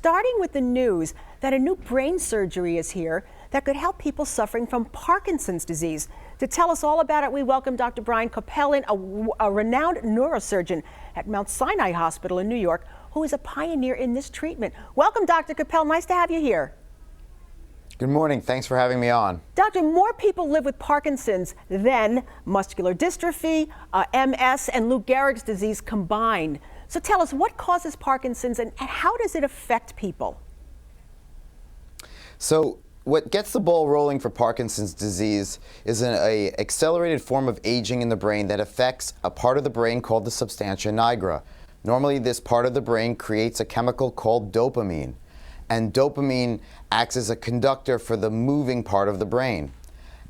starting with the news that a new brain surgery is here that could help people suffering from Parkinson's disease. To tell us all about it, we welcome Dr. Brian Capellan, a renowned neurosurgeon at Mount Sinai Hospital in New York, who is a pioneer in this treatment. Welcome, Dr. Capellan. Nice to have you here. Good morning. Thanks for having me on. Doctor, more people live with Parkinson's than muscular dystrophy, MS, and Lou Gehrig's disease combined. So tell us, what causes Parkinson's and how does it affect people? So what gets the ball rolling for Parkinson's disease is an accelerated form of aging in the brain that affects a part of the brain called the substantia nigra. Normally, this part of the brain creates a chemical called dopamine. And dopamine acts as a conductor for the moving part of the brain.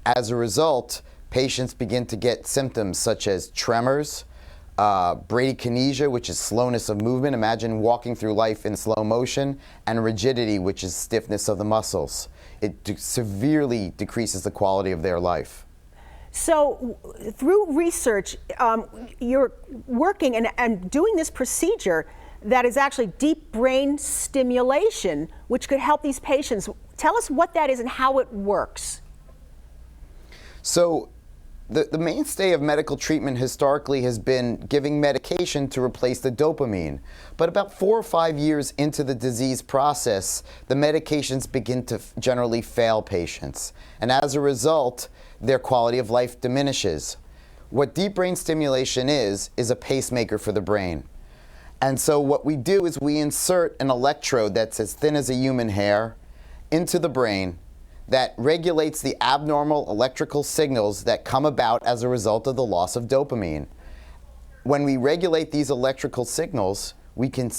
As a result, patients begin to get symptoms such as tremors, bradykinesia, which is slowness of movement. Imagine walking through life in slow motion, and rigidity, which is stiffness of the muscles. It severely decreases the quality of their life. So through research, you're working and doing this procedure that is actually deep brain stimulation, which could help these patients. Tell us what that is and how it works. So the mainstay of medical treatment historically has been giving medication to replace the dopamine. But about 4 or 5 years into the disease process, the medications begin to generally fail patients. And as a result, their quality of life diminishes. What deep brain stimulation is a pacemaker for the brain. And so what we do is we insert an electrode that's as thin as a human hair into the brain that regulates the abnormal electrical signals that come about as a result of the loss of dopamine. When we regulate these electrical signals, we can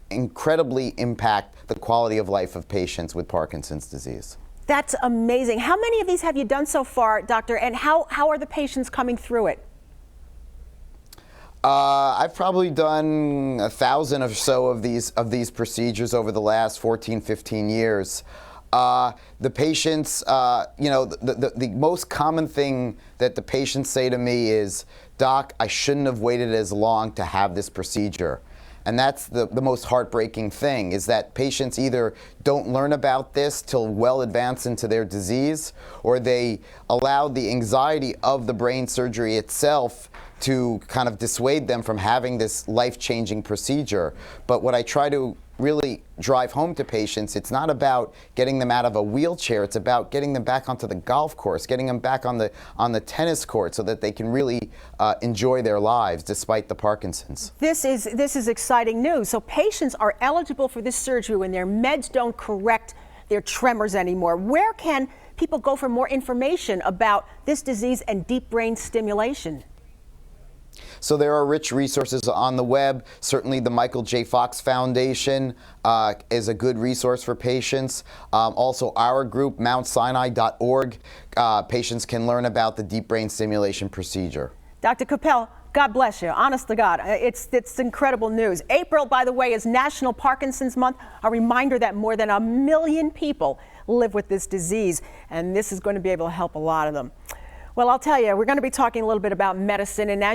incredibly impact the quality of life of patients with Parkinson's disease. That's amazing. How many of these have you done so far, doctor, and how are the patients coming through it? I've probably done 1,000 or so of these procedures over the last 14, 15 years. The patients, the most common thing that the patients say to me is, "Doc, I shouldn't have waited as long to have this procedure." And that's the most heartbreaking thing, is that patients either don't learn about this till well advanced into their disease, or they allow the anxiety of the brain surgery itself to kind of dissuade them from having this life-changing procedure. But what I try to really drive home to patients, it's not about getting them out of a wheelchair, it's about getting them back onto the golf course, getting them back on the tennis court so that they can really enjoy their lives despite the Parkinson's. This is exciting news. So patients are eligible for this surgery when their meds don't correct their tremors anymore. Where can people go for more information about this disease and deep brain stimulation? So there are rich resources on the web. Certainly the Michael J. Fox Foundation is a good resource for patients. Also our group, mountsinai.org, patients can learn about the deep brain stimulation procedure. Dr. Capellan, God bless you. Honest to God, it's incredible news. April, by the way, is National Parkinson's Month, a reminder that more than 1 million people live with this disease, and this is going to be able to help a lot of them. Well, I'll tell you, we're going to be talking a little bit about medicine, and now